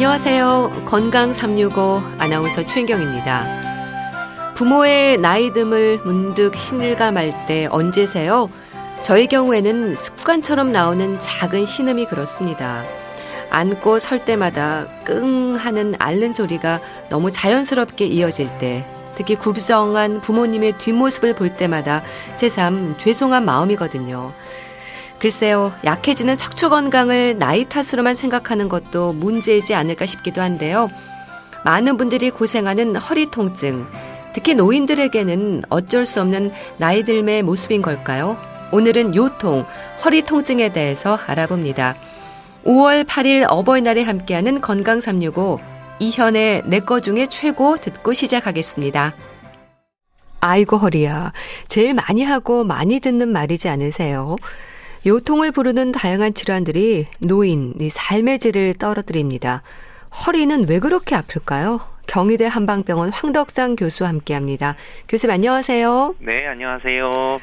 안녕하세요. 건강 365 아나운서 최인경입니다. 부모의 나이듦을 문득 실감할 때 언제세요? 저의 경우에는 습관처럼 나오는 작은 신음이 그렇습니다. 앉고 설 때마다 끙 하는 앓는 소리가 너무 자연스럽게 이어질 때, 특히 구부정한 부모님의 뒷모습을 볼 때마다 새삼 죄송한 마음이거든요. 글쎄요, 약해지는 척추 건강을 나이 탓으로만 생각하는 것도 문제이지 않을까 싶기도 한데요. 많은 분들이 고생하는 허리 통증, 특히 노인들에게는 어쩔 수 없는 나이 듦의 모습인 걸까요? 오늘은 요통, 허리 통증에 대해서 알아봅니다. 5월 8일 어버이날에 함께하는 건강 365, 이현의 내 거 중에 최고 듣고 시작하겠습니다. 아이고 허리야, 제일 많이 하고 많이 듣는 말이지 않으세요? 요통을 부르는 다양한 질환들이 노인, 삶의 질을 떨어뜨립니다. 허리는 왜 그렇게 아플까요? 경희대 한방병원 황덕상 교수와 함께합니다. 교수님 안녕하세요. 네, 안녕하세요.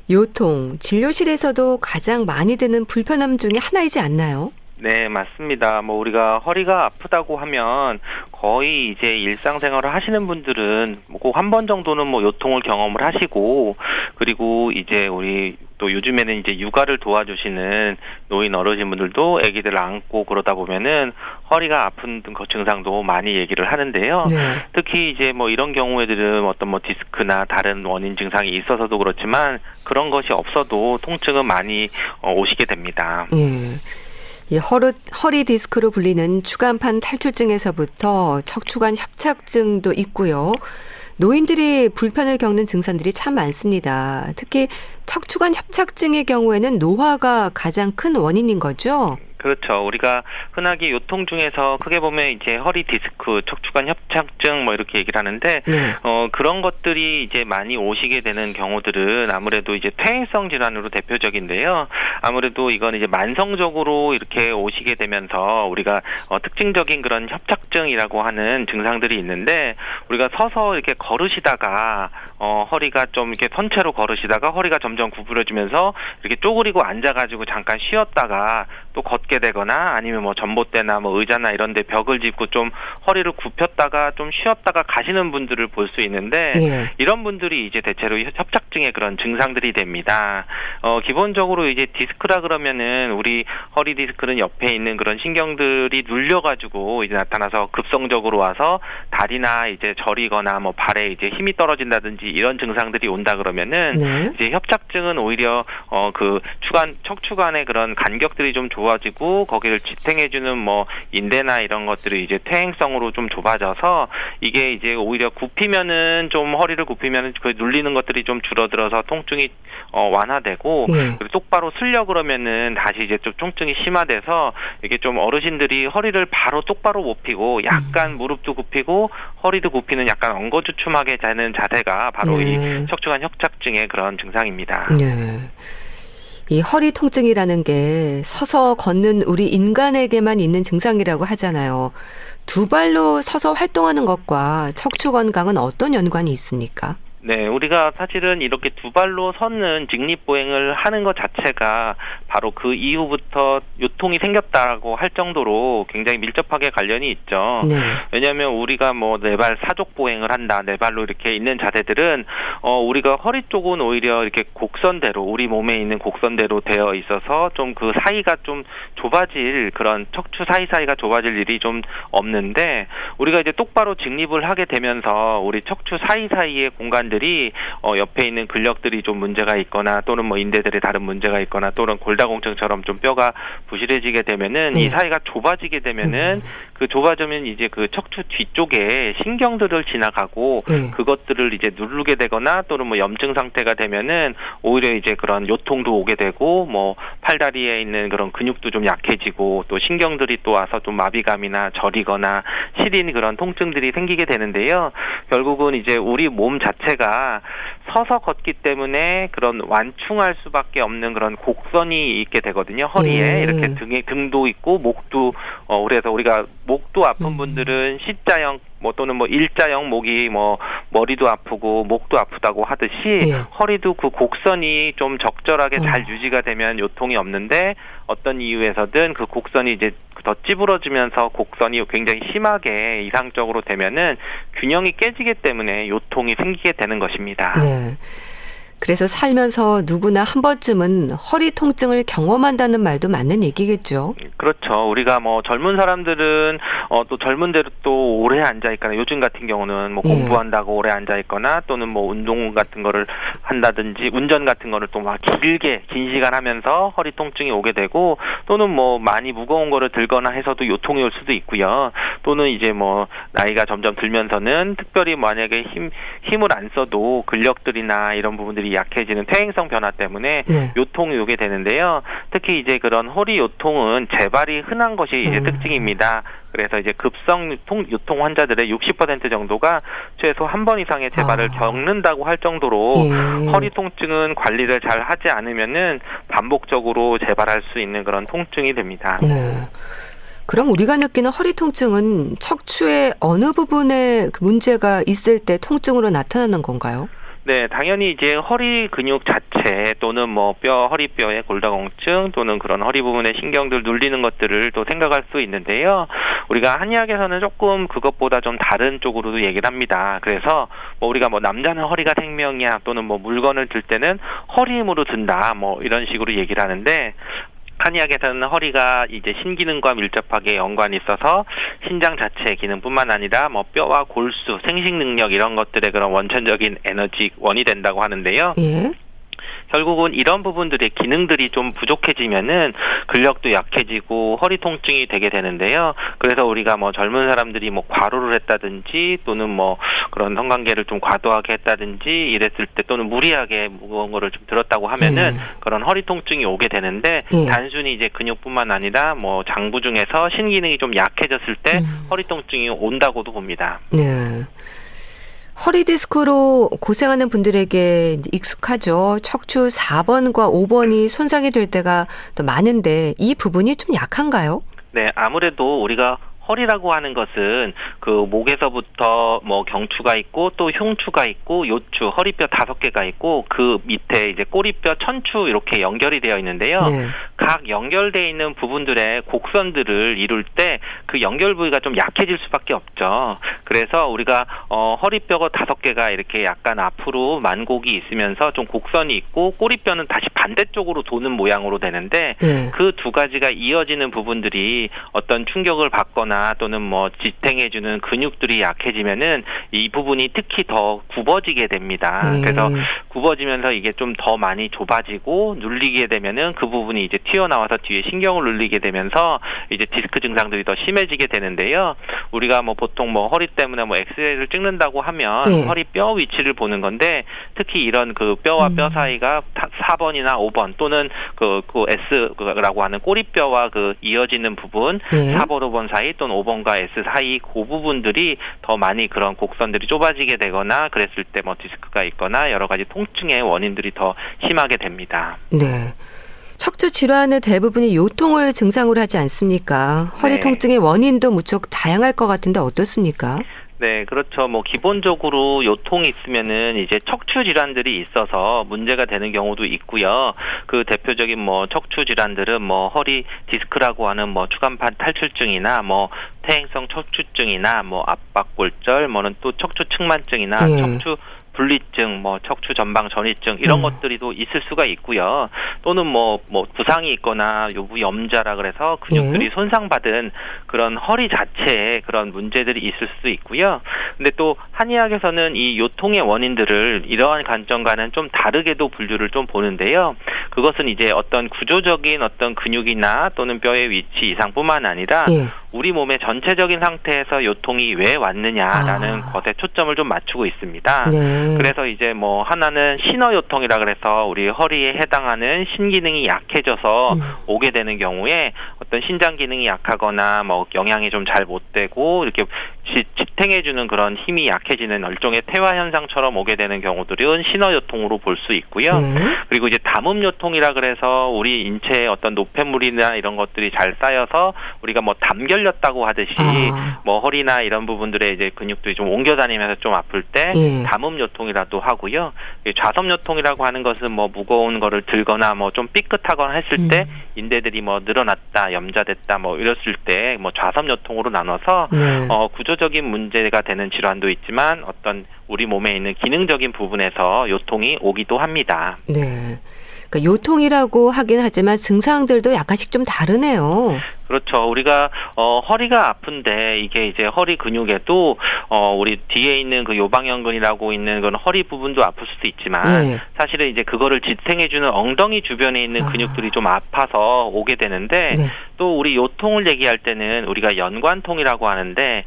요통, 진료실에서도 가장 많이 드는 불편함 중에 하나이지 않나요? 네, 맞습니다. 우리가 허리가 아프다고 하면 거의 이제 일상생활을 하시는 분들은 꼭 한 번 정도는 요통을 경험을 하시고, 그리고 이제 우리 또 요즘에는 이제 육아를 도와주시는 노인 어르신분들도 아기들 안고 그러다 보면은 허리가 아픈 증상도 많이 얘기를 하는데요. 네. 특히 이제 이런 경우에들은 어떤 디스크나 다른 원인 증상이 있어서도 그렇지만 그런 것이 없어도 통증은 많이 오시게 됩니다. 이 허리 디스크로 불리는 추간판 탈출증에서부터 척추관 협착증도 있고요. 노인들이 불편을 겪는 증상들이 참 많습니다. 특히 척추관 협착증의 경우에는 노화가 가장 큰 원인인 거죠? 그렇죠. 우리가 흔하게 요통 중에서 크게 보면 이제 허리 디스크, 척추관 협착증 이렇게 얘기를 하는데, 네. 그런 것들이 이제 많이 오시게 되는 경우들은 아무래도 이제 퇴행성 질환으로 대표적인데요. 아무래도 이건 이제 만성적으로 이렇게 오시게 되면서 우리가 특징적인 그런 협착증이라고 하는 증상들이 있는데, 우리가 서서 이렇게 걸으시다가 허리가 좀 이렇게 선체로 걸으시다가 허리가 점점 구부러지면서 이렇게 쪼그리고 앉아가지고 잠깐 쉬었다가 또 걷게 되거나 아니면 전봇대나 의자나 이런 데 벽을 짚고 좀 허리를 굽혔다가 좀 쉬었다가 가시는 분들을 볼 수 있는데, 이런 분들이 이제 대체로 협착증의 그런 증상들이 됩니다. 기본적으로 이제 디스크라 그러면은 우리 허리 디스크는 옆에 있는 그런 신경들이 눌려가지고 이제 나타나서 급성적으로 와서 다리나 이제 저리거나 발에 이제 힘이 떨어진다든지 이런 증상들이 온다 그러면은 이제 협착증은 오히려 그 척추관의 그런 간격들이 좀 좋아지고 거기를 지탱해주는 인대나 이런 것들이 이제 퇴행성으로 좀 좁아져서 이게 이제 오히려 굽히면은 좀 허리를 굽히면은 그 눌리는 것들이 좀 줄어들어서 통증이 완화되고, 그리고 똑바로 쓰려 그러면은 다시 이제 좀 통증이 심화돼서 이게 좀 어르신들이 허리를 바로 똑바로 못 펴고 약간 무릎도 굽히고 허리도 굽히는 약간 엉거주춤하게 자는 자세가 바로 이 척추관 협착증의 그런 증상입니다. 이 허리 통증이라는 게 서서 걷는 우리 인간에게만 있는 증상이라고 하잖아요. 두 발로 서서 활동하는 것과 척추 건강은 어떤 연관이 있습니까? 네, 우리가 사실은 이렇게 두 발로 서는 직립보행을 하는 것 자체가 바로 그 이후부터 요통이 생겼다고 할 정도로 굉장히 밀접하게 관련이 있죠. 왜냐하면 우리가 네 발 사족보행을 한다, 네 발로 이렇게 있는 자세들은 우리가 허리 쪽은 오히려 이렇게 곡선대로, 우리 몸에 있는 곡선대로 되어 있어서 좀 그 사이가 좀 좁아질, 그런 척추 사이사이가 좁아질 일이 좀 없는데, 우리가 이제 똑바로 직립을 하게 되면서 우리 척추 사이사이의 공간 들이 옆에 있는 근력들이 좀 문제가 있거나 또는 인대들에 다른 문제가 있거나 또는 골다공증처럼 좀 뼈가 부실해지게 되면은 이 사이가 좁아지게 되면은 그 좁아지면 이제 그 척추 뒤쪽에 신경들을 지나가고 그것들을 이제 누르게 되거나 또는 염증 상태가 되면은 오히려 이제 그런 요통도 오게 되고 팔다리에 있는 그런 근육도 좀 약해지고 또 신경들이 또 와서 좀 마비감이나 저리거나 시린 그런 통증들이 생기게 되는데요. 결국은 이제 우리 몸 자체가 서서 걷기 때문에 그런 완충할 수밖에 없는 그런 곡선이 있게 되거든요. 허리에 이렇게 등도 있고 목도 그래서 우리가 목도 아픈 분들은 C자형 뭐 또는 뭐 일자형 목이 뭐 머리도 아프고 목도 아프다고 하듯이 예. 허리도 그 곡선이 좀 적절하게 잘 유지가 되면 요통이 없는데 어떤 이유에서든 그 곡선이 이제 더 찌부러지면서 곡선이 굉장히 심하게 이상적으로 되면은 균형이 깨지기 때문에 요통이 생기게 되는 것입니다. 네. 그래서 살면서 누구나 한 번쯤은 허리 통증을 경험한다는 말도 맞는 얘기겠죠. 그렇죠. 우리가 뭐 젊은 사람들은 또 젊은 대로 또 오래 앉아 있거나 요즘 같은 경우는 뭐 공부한다고 오래 앉아 있거나 또는 뭐 운동 같은 거를 한다든지 운전 같은 거를 또 막 길게 긴 시간 하면서 허리 통증이 오게 되고 또는 뭐 많이 무거운 거를 들거나 해서도 요통이 올 수도 있고요. 또는 이제 뭐 나이가 점점 들면서는 특별히 만약에 힘을 안 써도 근력들이나 이런 부분들이 약해지는 퇴행성 변화 때문에 요통이 오게 되는데요. 특히 이제 그런 허리 요통은 재발이 흔한 것이 이제 특징입니다. 그래서 이제 급성 요통 환자들의 60% 정도가 최소 한 번 이상의 재발을 겪는다고 할 정도로 허리 통증은 관리를 잘 하지 않으면은 반복적으로 재발할 수 있는 그런 통증이 됩니다. 그럼 우리가 느끼는 허리 통증은 척추의 어느 부분에 그 문제가 있을 때 통증으로 나타나는 건가요? 네, 당연히 이제 허리 근육 자체 또는 뭐 허리뼈의 골다공증 또는 그런 허리 부분의 신경들 눌리는 것들을 또 생각할 수 있는데요. 우리가 한의학에서는 조금 그것보다 좀 다른 쪽으로도 얘기를 합니다. 그래서 뭐 우리가 뭐 남자는 허리가 생명이야 또는 뭐 물건을 들 때는 허리 힘으로 든다 뭐 이런 식으로 얘기를 하는데 한의학에서는 허리가 이제 신기능과 밀접하게 연관이 있어서 신장 자체의 기능뿐만 아니라 뭐 뼈와 골수, 생식 능력 이런 것들의 그런 원천적인 에너지원이 된다고 하는데요. 결국은 이런 부분들의 기능들이 좀 부족해지면은 근력도 약해지고 허리 통증이 되게 되는데요. 그래서 우리가 뭐 젊은 사람들이 뭐 과로를 했다든지 또는 뭐 그런 성관계를 좀 과도하게 했다든지 이랬을 때 또는 무리하게 무거운 거를 좀 들었다고 하면은 그런 허리 통증이 오게 되는데 단순히 이제 근육뿐만 아니라 뭐 장부 중에서 신기능이 좀 약해졌을 때 허리 통증이 온다고도 봅니다. 네. 허리 디스크로 고생하는 분들에게 익숙하죠. 척추 4번과 5번이 손상이 될 때가 더 많은데 이 부분이 좀 약한가요? 네, 아무래도 우리가 허리라고 하는 것은 그 목에서부터 뭐 경추가 있고 또 흉추가 있고 요추, 허리뼈 5개가 있고 그 밑에 이제 꼬리뼈, 천추 이렇게 연결이 되어 있는데요. 각 연결되어 있는 부분들의 곡선들을 이룰 때 그 연결 부위가 좀 약해질 수밖에 없죠. 그래서 우리가 허리뼈가 5개가 이렇게 약간 앞으로 만곡이 있으면서 좀 곡선이 있고 꼬리뼈는 다시 반대쪽으로 도는 모양으로 되는데 그 두 가지가 이어지는 부분들이 어떤 충격을 받거나 또는 뭐 지탱해주는 근육들이 약해지면은 이 부분이 특히 더 굽어지게 됩니다. 그래서 굽어지면서 이게 좀 더 많이 좁아지고 눌리게 되면은 그 부분이 이제 튀어나와서 뒤에 신경을 눌리게 되면서 이제 디스크 증상들이 더 심해지게 되는데요. 우리가 뭐 보통 뭐 허리 때문에 뭐 엑스레이를 찍는다고 하면 허리 뼈 위치를 보는 건데 특히 이런 그 뼈와 뼈 사이가 4번이나 5번 또는 그 S라고 하는 꼬리뼈와 그 이어지는 부분 4번, 5번 사이 또는 5번과 S 사이 그 부분들이 더 많이 그런 곡선들이 좁아지게 되거나 그랬을 때 뭐 디스크가 있거나 여러 가지 통증의 원인들이 더 심하게 됩니다. 네. 척추 질환의 대부분이 요통을 증상으로 하지 않습니까? 허리 통증의 원인도 무척 다양할 것 같은데 어떻습니까? 네, 그렇죠. 뭐 기본적으로 요통이 있으면은 이제 척추 질환들이 있어서 문제가 되는 경우도 있고요. 그 대표적인 뭐 척추 질환들은 뭐 허리 디스크라고 하는 뭐 추간판 탈출증이나 뭐 퇴행성 척추증이나 뭐 압박골절, 뭐는 또 척추 측만증이나 척추 분리증, 뭐 척추 전방 전이증 이런 것들이 또 있을 수가 있고요. 또는 뭐 부상이 있거나 요부염자라 그래서 근육들이 손상받은 그런 허리 자체에 그런 문제들이 있을 수도 있고요. 근데 또 한의학에서는 이 요통의 원인들을 이러한 관점과는 좀 다르게도 분류를 좀 보는데요. 그것은 이제 어떤 구조적인 어떤 근육이나 또는 뼈의 위치 이상뿐만 아니라 우리 몸의 전체적인 상태에서 요통이 왜 왔느냐라는 것에 초점을 좀 맞추고 있습니다. 그래서 이제 뭐 하나는 신어요통이라 그래서 우리 허리에 해당하는 신기능이 약해져서 오게 되는 경우에 어떤 신장 기능이 약하거나 뭐 영양이 좀 잘 못 되고 이렇게 지탱해주는 그런 힘이 약해지는 일종의 퇴화 현상처럼 오게 되는 경우들은 신어요통으로 볼 수 있고요. 그리고 이제 담음요통이라 그래서 우리 인체에 어떤 노폐물이나 이런 것들이 잘 쌓여서 우리가 뭐 담결 털렸다고 하듯이 뭐 허리나 이런 부분들의 이제 근육들이 좀 옮겨 다니면서 좀 아플 때 담음 요통이라도 하고요. 좌섭 요통이라고 하는 것은 뭐 무거운 거를 들거나 뭐 좀 삐끗하거나 했을 때 인대들이 뭐 늘어났다, 염자됐다 뭐 이랬을 때 뭐 좌섭 요통으로 나눠서 구조적인 문제가 되는 질환도 있지만 어떤 우리 몸에 있는 기능적인 부분에서 요통이 오기도 합니다. 네. 그러니까 요통이라고 하긴 하지만 증상들도 약간씩 좀 다르네요. 그렇죠. 우리가 허리가 아픈데 이게 이제 허리 근육에도 우리 뒤에 있는 그 요방연근이라고 있는 건 허리 부분도 아플 수도 있지만 사실은 이제 그거를 지탱해주는 엉덩이 주변에 있는 근육들이 좀 아파서 오게 되는데 또 우리 요통을 얘기할 때는 우리가 연관통이라고 하는데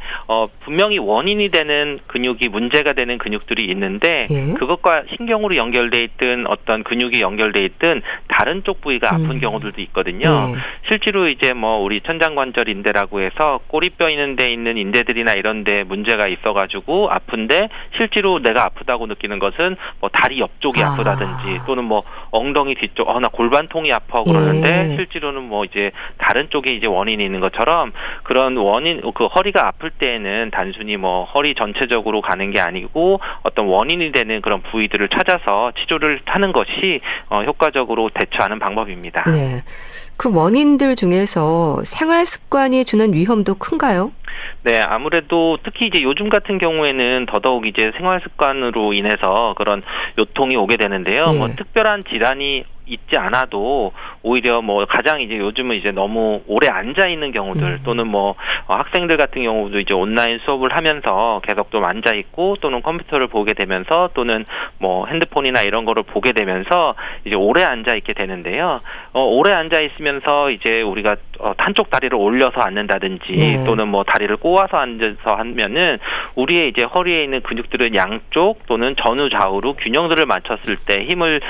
분명히 원인이 되는 근육이 문제가 되는 근육들이 있는데 그것과 신경으로 연결돼 있든 어떤 근육이 연결돼 있든 다른 쪽 부위가 아픈 경우들도 있거든요. 실제로 이제 뭐 우리 천장관절 인대라고 해서 꼬리뼈 있는 데 있는 인대들이나 이런 데 문제가 있어가지고 아픈데 실제로 내가 아프다고 느끼는 것은 뭐 다리 옆쪽이 아프다든지 또는 뭐 엉덩이 뒤쪽 나 골반통이 아파 그러는데 실제로는 뭐 이제 다른 쪽에 이제 원인이 있는 것처럼 그런 원인 그 허리가 아플 때에는 단순히 뭐 허리 전체적으로 가는 게 아니고 어떤 원인이 되는 그런 부위들을 찾아서 치료를 하는 것이 효과적으로 대처하는 방법입니다. 네. 그 원인들 중에서 생활 습관이 주는 위험도 큰가요? 네, 아무래도 특히 이제 요즘 같은 경우에는 더더욱 이제 생활 습관으로 인해서 그런 요통이 오게 되는데요. 뭐 특별한 질환이 있지 않아도 오히려 뭐 가장 이제 요즘은 이제 너무 오래 앉아 있는 경우들 또는 뭐 학생들 같은 경우도 이제 온라인 수업을 하면서 계속 좀 앉아 있고 또는 컴퓨터를 보게 되면서 또는 뭐 핸드폰이나 이런 거를 보게 되면서 이제 오래 앉아 있게 되는데요. 오래 앉아 있으면서 이제 우리가 한쪽 다리를 올려서 앉는다든지 또는 뭐 다리를 꼬아서 앉아서 하면은 우리의 이제 허리에 있는 근육들은 양쪽 또는 전후 좌우로 균형들을 맞췄을 때 힘을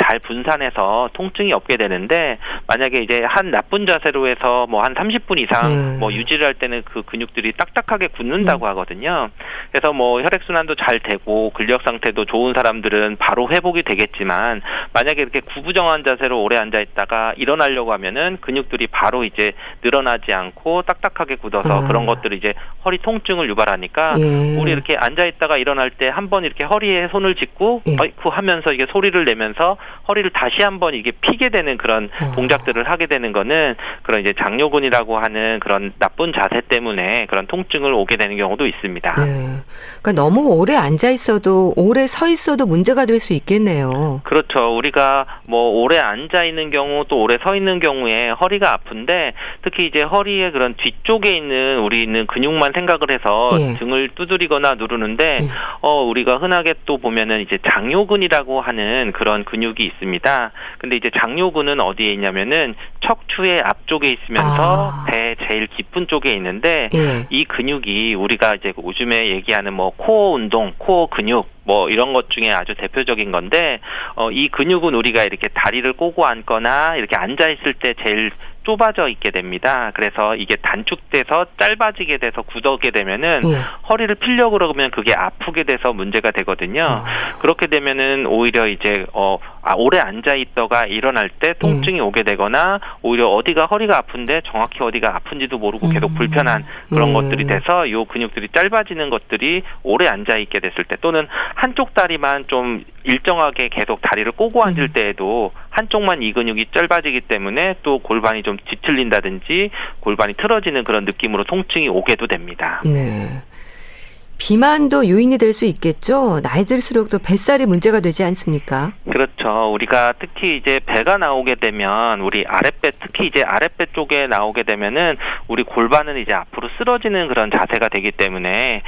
잘 분산해서 통증이 없게 되는데 만약에 이제 한 나쁜 자세로 해서 뭐 한 30분 이상 뭐 유지를 할 때는 그 근육들이 딱딱하게 굳는다고 하거든요. 그래서 뭐 혈액순환도 잘 되고 근력 상태도 좋은 사람들은 바로 회복이 되겠지만 만약에 이렇게 구부정한 자세로 오래 앉아 있다가 일어나려고 하면은 근육들이 바로 이제 늘어나지 않고 딱딱하게 굳어서 그런 것들이 이제 허리 통증을 유발하니까 우리 이렇게 앉아 있다가 일어날 때 한번 이렇게 허리에 손을 짚고 어이쿠 하면서 이게 소리를 내면서 허리를 다시 한번 이게 피게 되는 그런 동작들을 하게 되는 거는 그런 이제 장요근이라고 하는 그런 나쁜 자세 때문에 그런 통증을 오게 되는 경우도 있습니다. 그러니까 너무 오래 앉아 있어도 오래 서 있어도 문제가 될 수 있겠네요. 그렇죠. 우리가 뭐 오래 앉아 있는 경우 또 오래 서 있는 경우에 허리가 아픈데 특히 이제 허리의 그런 뒤쪽에 있는 우리 있는 근육만 생각을 해서 등을 두드리거나 누르는데 우리가 흔하게 또 보면은 이제 장요근이라고 하는 그런 근육이 있습니다. 근데 이제 장요근은 어디에 있냐면은 척추의 앞쪽에 있으면서 배 제일 깊은 쪽에 있는데 이 근육이 우리가 이제 요즘에 얘기하는 뭐 코어 운동, 코어 근육 뭐 이런 것 중에 아주 대표적인 건데 이 근육은 우리가 이렇게 다리를 꼬고 앉거나 이렇게 앉아 있을 때 제일 좁아져 있게 됩니다. 그래서 이게 단축돼서 짧아지게 돼서 굳게 되면은 허리를 피려고 그러면 그게 아프게 돼서 문제가 되거든요. 그렇게 되면은 오히려 이제 오래 앉아 있다가 일어날 때 통증이 오게 되거나 오히려 어디가 허리가 아픈데 정확히 어디가 아픈지도 모르고 계속 불편한 그런 것들이 돼서 요 근육들이 짧아지는 것들이 오래 앉아 있게 됐을 때 또는 한쪽 다리만 좀 일정하게 계속 다리를 꼬고 앉을 때에도 한쪽만 이 근육이 짧아지기 때문에 또 골반이 좀 뒤틀린다든지 골반이 틀어지는 그런 느낌으로 통증이 오게도 됩니다. 비만도 요인이 될 수 있겠죠? 나이 들수록 또 뱃살이 문제가 되지 않습니까? 그렇죠. 우리가 특히 이제 배가 나오게 되면 우리 아랫배 특히 이제 아랫배 쪽에 나오게 되면은 우리 골반은 이제 앞으로 쓰러지는 그런 자세가 되기 때문에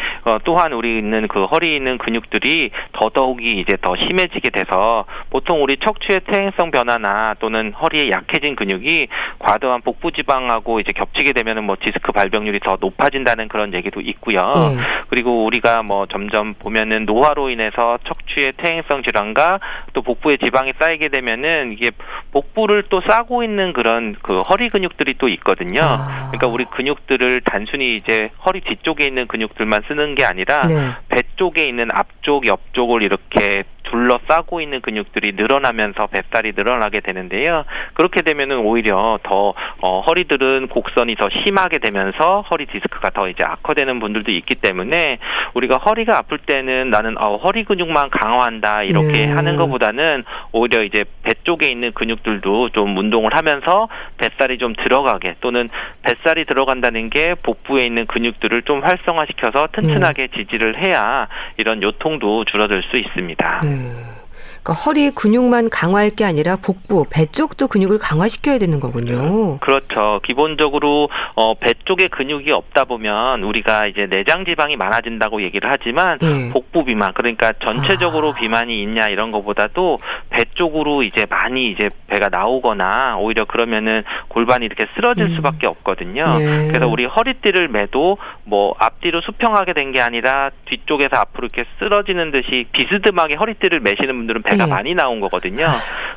또한 우리 있는 그 허리에 있는 근육들이 더더욱이 이제 더 심해지게 돼서 보통 우리 척추의 퇴행성 변화나 또는 허리에 약해진 근육이 과도한 복부 지방하고 이제 겹치게 되면은 뭐 디스크 발병률이 더 높아진다는 그런 얘기도 있고요. 그리고 우리가 뭐 점점 보면은 노화로 인해서 척추의 퇴행성 질환과 또 복부에 지방이 쌓이게 되면은 이게 복부를 또 싸고 있는 그런 그 허리 근육들이 또 있거든요. 그러니까 우리 근육들을 단순히 이제 허리 뒤쪽에 있는 근육들만 쓰는 게 아니라 배 쪽에 있는 앞쪽, 옆쪽을 이렇게 둘러싸고 있는 근육들이 늘어나면서 뱃살이 늘어나게 되는데요. 그렇게 되면은 오히려 더 허리들은 곡선이 더 심하게 되면서 허리 디스크가 더 이제 악화되는 분들도 있기 때문에 우리가 허리가 아플 때는 나는 허리 근육만 강화한다 이렇게 하는 것보다는 오히려 이제 배 쪽에 있는 근육들도 좀 운동을 하면서 뱃살이 좀 들어가게, 또는 뱃살이 들어간다는 게 복부에 있는 근육들을 좀 활성화시켜서 튼튼하게 지지를 해야 이런 요통도 줄어들 수 있습니다. 그러니까 허리 근육만 강화할 게 아니라 복부, 배 쪽도 근육을 강화시켜야 되는 거군요. 그렇죠. 기본적으로 배 쪽에 근육이 없다 보면 우리가 이제 내장 지방이 많아진다고 얘기를 하지만 복부 비만, 그러니까 전체적으로 비만이 있냐 이런 거보다도 배 쪽으로 이제 많이 이제 배가 나오거나 오히려 그러면은 골반이 이렇게 쓰러질 수밖에 없거든요. 그래서 우리 허리띠를 매도 뭐 앞뒤로 수평하게 된 게 아니라 뒤쪽에서 앞으로 이렇게 쓰러지는 듯이 비스듬하게 허리띠를 매시는 분들은 배가 많이 나온 거거든요.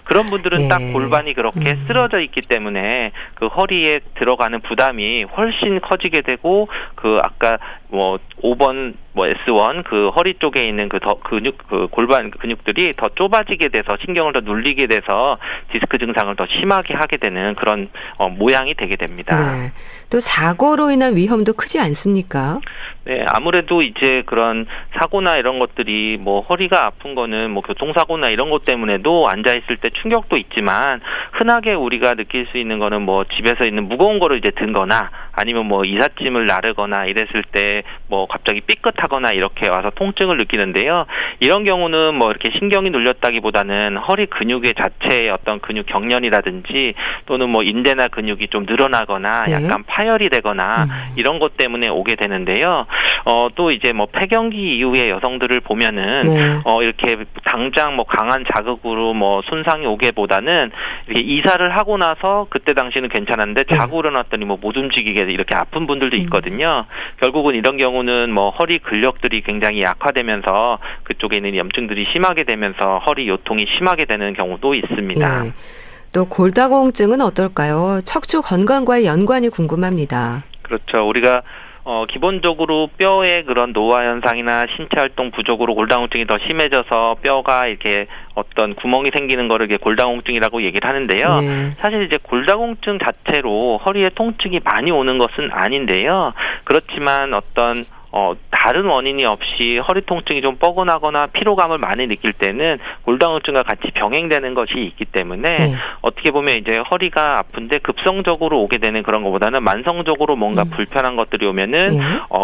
그런 분들은 딱 골반이 그렇게 쓰러져 있기 때문에 그 허리에 들어가는 부담이 훨씬 커지게 되고, 그 아까 뭐 5번 S1 그 허리 쪽에 있는 그 골반 근육들이 더 좁아지게 돼서 신경을 더 눌리게 돼서 디스크 증상을 더 심하게 하게 되는 그런 모양이 되게 됩니다. 네. 또 사고로 인한 위험도 크지 않습니까? 네, 아무래도 이제 그런 사고나 이런 것들이 뭐 허리가 아픈 거는 뭐 교통사고나 이런 것 때문에도 앉아있을 때 충격도 있지만, 흔하게 우리가 느낄 수 있는 거는 뭐 집에서 있는 무거운 거를 이제 든거나 아니면 뭐 이삿짐을 나르거나 이랬을 때 뭐 갑자기 삐끗하거나 이렇게 와서 통증을 느끼는데요. 이런 경우는 뭐 이렇게 신경이 눌렸다기보다는 허리 근육의 자체의 어떤 근육 경련이라든지 또는 뭐 인대나 근육이 좀 늘어나거나 약간 파열이 되거나 이런 것 때문에 오게 되는데요. 또 이제 뭐 폐경기 이후의 여성들을 보면은 이렇게 당장 뭐 강한 자극으로 뭐 손상이 오게보다는 이렇게 이사를 하고 나서 그때 당시는 괜찮았는데 자고 일어났더니 뭐 못 움직이게 이렇게 아픈 분들도 있거든요. 결국은 이런 경우는 뭐 허리 근력들이 굉장히 약화되면서 그쪽에 있는 염증들이 심하게 되면서 허리 요통이 심하게 되는 경우도 있습니다. 또 골다공증은 어떨까요? 척추 건강과의 연관이 궁금합니다. 그렇죠. 우리가 기본적으로 뼈의 그런 노화 현상이나 신체 활동 부족으로 골다공증이 더 심해져서 뼈가 이렇게 어떤 구멍이 생기는 거를 이게 골다공증이라고 얘기를 하는데요. 사실 이제 골다공증 자체로 허리에 통증이 많이 오는 것은 아닌데요. 그렇지만 어떤 다른 원인이 없이 허리 통증이 좀 뻐근하거나 피로감을 많이 느낄 때는 골다공증과 같이 병행되는 것이 있기 때문에 어떻게 보면 이제 허리가 아픈데 급성적으로 오게 되는 그런 것보다는 만성적으로 뭔가 불편한 것들이 오면은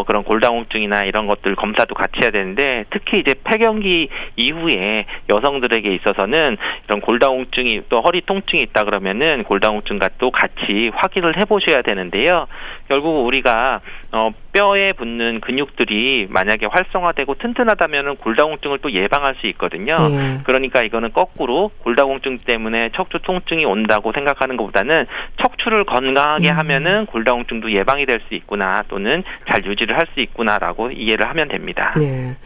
그런 골다공증이나 이런 것들 검사도 같이 해야 되는데, 특히 이제 폐경기 이후에 여성들에게 있어서는 이런 골다공증이 또 허리 통증이 있다 그러면은 골다공증과 또 같이 확인을 해보셔야 되는데요. 결국 우리가 뼈에 붙는 근육들이 만약에 활성화되고 튼튼하다면은 골다공증을 또 예방할 수 있거든요. 그러니까 이거는 거꾸로 골다공증 때문에 척추 통증이 온다고 생각하는 것보다는 척추를 건강하게 하면은 골다공증도 예방이 될 수 있구나, 또는 잘 유지를 할 수 있구나라고 이해를 하면 됩니다. 네.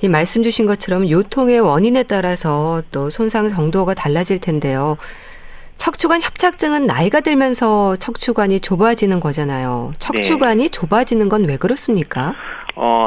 이 말씀 주신 것처럼 요통의 원인에 따라서 또 손상 정도가 달라질 텐데요. 척추관 협착증은 나이가 들면서 척추관이 좁아지는 거잖아요. 척추관이 좁아지는 건 왜 그렇습니까?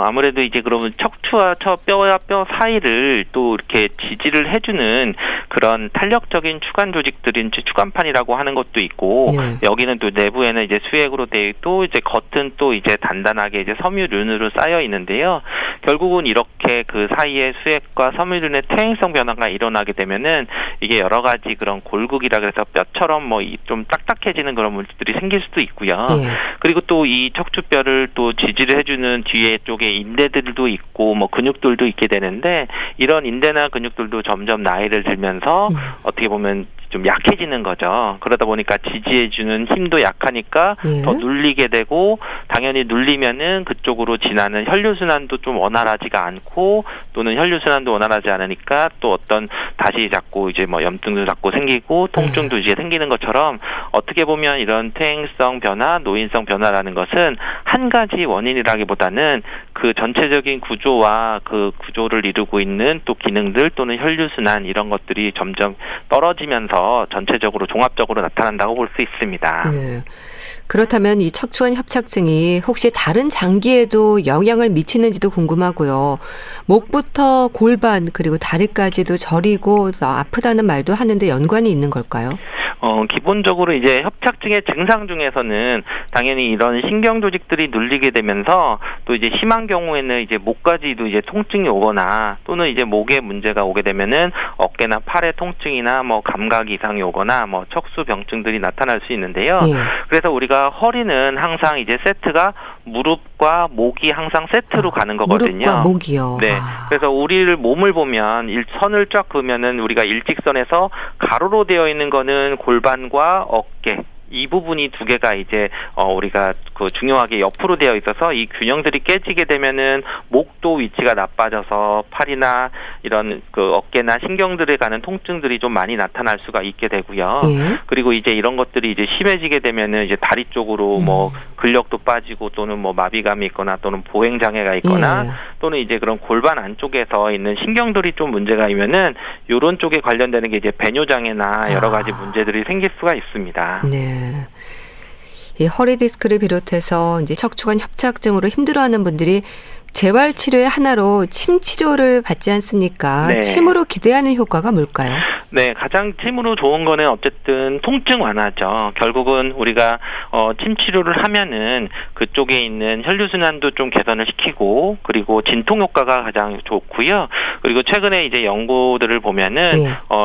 아무래도 이제 그러면 척추와 뼈와 뼈 사이를 또 이렇게 지지를 해주는 그런 탄력적인 추간 조직들인 추간판이라고 하는 것도 있고, 여기는 또 내부에는 이제 수액으로 되어 있고, 이제 겉은 또 이제 단단하게 이제 섬유륜으로 쌓여 있는데요. 결국은 이렇게 그 사이에 수액과 섬유륜의 퇴행성 변화가 일어나게 되면은 이게 여러 가지 그런 골극이라 그래서 뼈처럼 뭐 좀 딱딱해지는 그런 물질들이 생길 수도 있고요. 그리고 또 이 척추뼈를 또 지지를 해주는 뒤에 쪽에 인대들도 있고 뭐 근육들도 있게 되는데, 이런 인대나 근육들도 점점 나이를 들면서 어떻게 보면 좀 약해지는 거죠. 그러다 보니까 지지해주는 힘도 약하니까 더 눌리게 되고, 당연히 눌리면은 그쪽으로 지나는 혈류순환도 좀 원활하지가 않고, 또는 혈류순환도 원활하지 않으니까 또 어떤 다시 자꾸 이제 뭐 염증도 자꾸 생기고 통증도 이제 생기는 것처럼, 어떻게 보면 이런 퇴행성 변화, 노인성 변화라는 것은 한 가지 원인이라기보다는 그 전체적인 구조와 그 구조를 이루고 있는 또 기능들 또는 혈류순환 이런 것들이 점점 떨어지면서 전체적으로 종합적으로 나타난다고 볼 수 있습니다. 네. 그렇다면 이 척추관 협착증이 혹시 다른 장기에도 영향을 미치는지도 궁금하고요. 목부터 골반 그리고 다리까지도 저리고 아프다는 말도 하는데 연관이 있는 걸까요? 기본적으로 이제 협착증의 증상 중에서는 당연히 이런 신경 조직들이 눌리게 되면서 또 이제 심한 경우에는 이제 목까지도 이제 통증이 오거나 또는 이제 목에 문제가 오게 되면은 어깨나 팔의 통증이나 뭐 감각 이상이 오거나 뭐 척수 병증들이 나타날 수 있는데요. 예. 그래서 우리가 허리는 항상 이제 세트가 무릎과 목이 항상 세트로 가는 거거든요. 무릎과 목이요. 네. 그래서 우리를 몸을 보면 선을 쫙 그으면은 우리가 일직선에서 가로로 되어 있는 거는 골반과 어깨 이 부분이 두 개가 이제 우리가 그 중요하게 옆으로 되어 있어서 이 균형들이 깨지게 되면은 목도 위치가 나빠져서 팔이나 이런 그 어깨나 신경들에 가는 통증들이 좀 많이 나타날 수가 있게 되고요. 예. 그리고 이제 이런 것들이 이제 심해지게 되면은 이제 다리 쪽으로 뭐 근력도 빠지고 또는 뭐 마비감이 있거나 또는 보행 장애가 있거나 예. 또는 이제 그런 골반 안쪽에서 있는 신경들이 좀 문제가 있면은 요런 쪽에 관련되는 게 이제 배뇨 장애나 여러 가지 문제들이 생길 수가 있습니다. 네. 이 허리 디스크를 비롯해서 이제 척추관 협착증으로 힘들어하는 분들이 재활 치료의 하나로 침 치료를 받지 않습니까? 네. 침으로 기대하는 효과가 뭘까요? 네, 가장 침으로 좋은 거는 어쨌든 통증 완화죠. 결국은 우리가 침 치료를 하면은 그쪽에 있는 혈류순환도 좀 개선을 시키고 그리고 진통 효과가 가장 좋고요. 그리고 최근에 이제 연구들을 보면은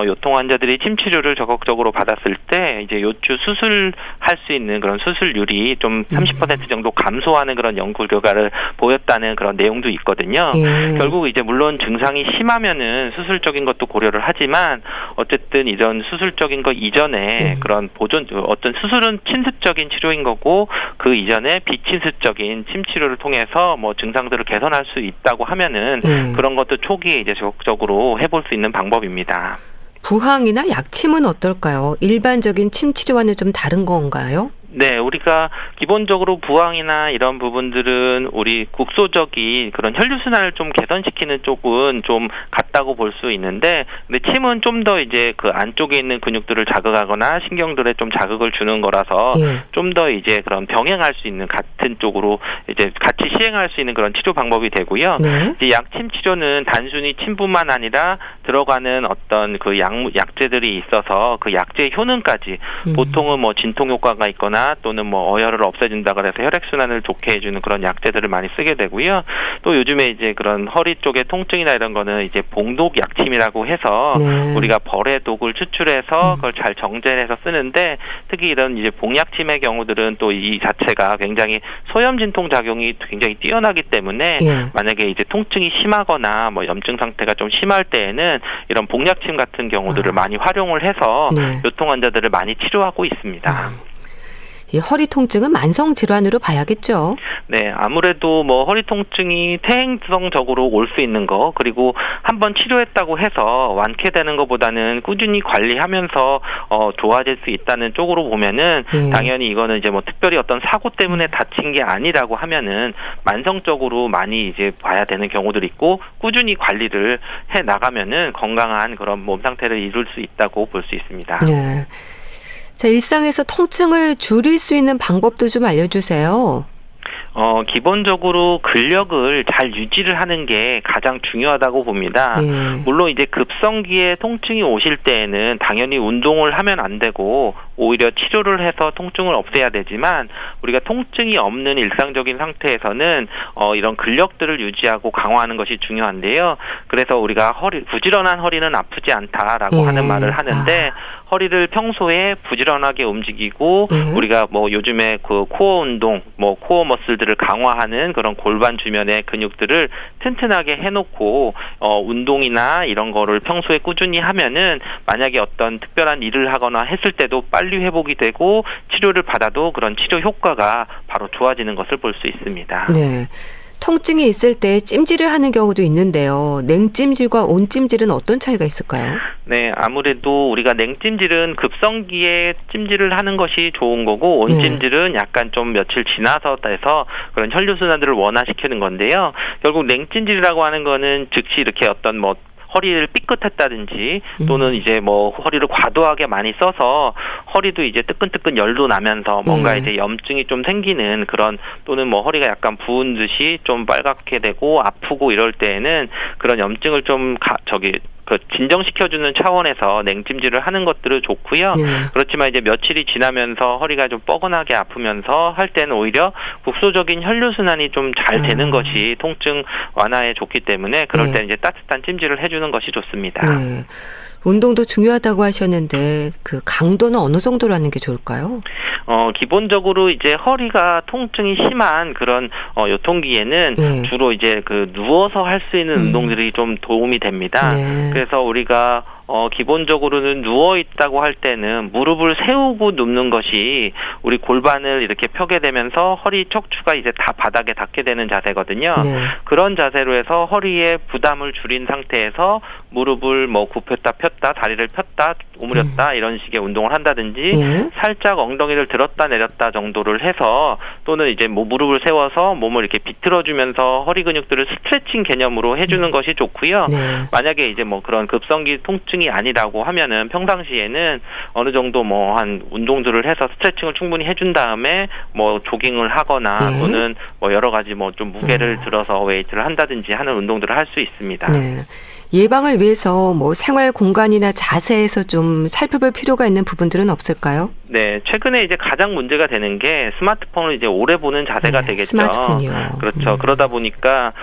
요통 환자들이 침 치료를 적극적으로 받았을 때 이제 요추 수술할 수 있는 그런 수술률이 좀 30% 정도 감소하는 그런 연구 결과를 보였다는 그런 내용도 있거든요. 예. 결국 이제 물론 증상이 심하면은 수술적인 것도 고려를 하지만 어쨌든 이런 수술적인 거 이전에 그런 보존 어떤 수술은 침습적인 치료인 거고 그 이전에 비침습적인 침 치료를 통해서 뭐 증상들을 개선할 수 있다고 하면은 그런 것도 초기에 이제 적극적으로 해볼 수 있는 방법입니다. 부항이나 약침은 어떨까요? 일반적인 침 치료와는 좀 다른 건가요? 네, 우리가 기본적으로 부항이나 이런 부분들은 우리 국소적인 그런 혈류순환을 좀 개선시키는 쪽은 좀 같다고 볼 수 있는데, 근데 침은 좀 더 이제 그 안쪽에 있는 근육들을 자극하거나 신경들에 좀 자극을 주는 거라서 좀 더 이제 그런 병행할 수 있는 같은 쪽으로 이제 같이 시행할 수 있는 그런 치료 방법이 되고요. 이제 약침 치료는 단순히 침뿐만 아니라 들어가는 어떤 그 약제들이 있어서 그 약제의 효능까지 보통은 뭐 진통 효과가 있거나 또는 뭐 어혈을 없애준다 그래서 혈액순환을 좋게 해주는 그런 약제들을 많이 쓰게 되고요. 또 요즘에 이제 그런 허리 쪽의 통증이나 이런 거는 이제 봉독 약침이라고 해서 우리가 벌의 독을 추출해서 그걸 잘 정제해서 쓰는데 특히 이런 이제 봉약침의 경우들은 또 이 자체가 굉장히 소염 진통 작용이 굉장히 뛰어나기 때문에 만약에 이제 통증이 심하거나 뭐 염증 상태가 좀 심할 때에는 이런 봉약침 같은 경우들을 많이 활용을 해서 요통 환자들을 많이 치료하고 있습니다. 이 허리 통증은 만성 질환으로 봐야겠죠. 네, 아무래도 뭐 허리 통증이 퇴행성적으로 올 수 있는 거 그리고 한번 치료했다고 해서 완쾌되는 것보다는 꾸준히 관리하면서 좋아질 수 있다는 쪽으로 보면은 당연히 이거는 이제 뭐 특별히 어떤 사고 때문에 다친 게 아니라고 하면은 만성적으로 많이 이제 봐야 되는 경우들이 있고 꾸준히 관리를 해 나가면은 건강한 그런 몸 상태를 이룰 수 있다고 볼 수 있습니다. 네. 자, 일상에서 통증을 줄일 수 있는 방법도 좀 알려주세요. 기본적으로 근력을 잘 유지를 하는 게 가장 중요하다고 봅니다. 물론 이제 급성기에 통증이 오실 때에는 당연히 운동을 하면 안 되고 오히려 치료를 해서 통증을 없애야 되지만 우리가 통증이 없는 일상적인 상태에서는 이런 근력들을 유지하고 강화하는 것이 중요한데요. 그래서 우리가 부지런한 허리는 아프지 않다라고 하는 말을 하는데 허리를 평소에 부지런하게 움직이고 우리가 뭐 요즘에 그 코어 운동, 뭐 코어 머슬들을 강화하는 그런 골반 주변의 근육들을 튼튼하게 해놓고 운동이나 이런 거를 평소에 꾸준히 하면은 만약에 어떤 특별한 일을 하거나 했을 때도 빨리 회복이 되고 치료를 받아도 그런 치료 효과가 바로 좋아지는 것을 볼 수 있습니다. 네. 통증이 있을 때 찜질을 하는 경우도 있는데요. 냉찜질과 온찜질은 어떤 차이가 있을까요? 네, 아무래도 우리가 냉찜질은 급성기에 찜질을 하는 것이 좋은 거고 온찜질은 약간 좀 며칠 지나서 해서 그런 혈류순환들을 원화시키는 건데요. 결국 냉찜질이라고 하는 거는 즉시 이렇게 어떤 뭐 허리를 삐끗했다든지 또는 이제 뭐 허리를 과도하게 많이 써서 허리도 이제 뜨끈뜨끈 열도 나면서 뭔가 이제 염증이 좀 생기는 그런 또는 뭐 허리가 약간 부은 듯이 좀 빨갛게 되고 아프고 이럴 때에는 그런 염증을 좀 진정시켜주는 차원에서 냉찜질을 하는 것들은 좋고요. 그렇지만 이제 며칠이 지나면서 허리가 좀 뻐근하게 아프면서 할 때는 오히려 국소적인 혈류순환이 좀 잘 되는 것이 통증 완화에 좋기 때문에 그럴 때는 이제 따뜻한 찜질을 해주는 것이 좋습니다. 네. 운동도 중요하다고 하셨는데 그 강도는 어느 정도로 하는 게 좋을까요? 기본적으로 이제 허리가 통증이 심한 그런 요통기에는 주로 이제 그 누워서 할 수 있는 운동들이 좀 도움이 됩니다. 그래서 우리가 기본적으로는 누워 있다고 할 때는 무릎을 세우고 눕는 것이 우리 골반을 이렇게 펴게 되면서 허리 척추가 이제 다 바닥에 닿게 되는 자세거든요. 그런 자세로 해서 허리에 부담을 줄인 상태에서 무릎을 뭐 굽혔다 폈다 다리를 폈다 오므렸다 이런 식의 운동을 한다든지 살짝 엉덩이를 들었다 내렸다 정도를 해서 또는 이제 뭐 무릎을 세워서 몸을 이렇게 비틀어주면서 허리 근육들을 스트레칭 개념으로 해주는 것이 좋고요. 만약에 이제 뭐 그런 급성기 통증이 아니라고 하면은 평상시에는 어느 정도 뭐 한 운동들을 해서 스트레칭을 충분히 해준 다음에 뭐 조깅을 하거나 또는 뭐 여러 가지 뭐 좀 무게를 들어서 웨이트를 한다든지 하는 운동들을 할 수 있습니다. 예방을 위해서 뭐 생활 공간이나 자세에서 좀 살펴볼 필요가 있는 부분들은 없을까요? 네, 최근에 이제 가장 문제가 되는 게 스마트폰을 이제 오래 보는 자세가 되겠죠. 스마트폰이요. 그렇죠. 그러다 보니까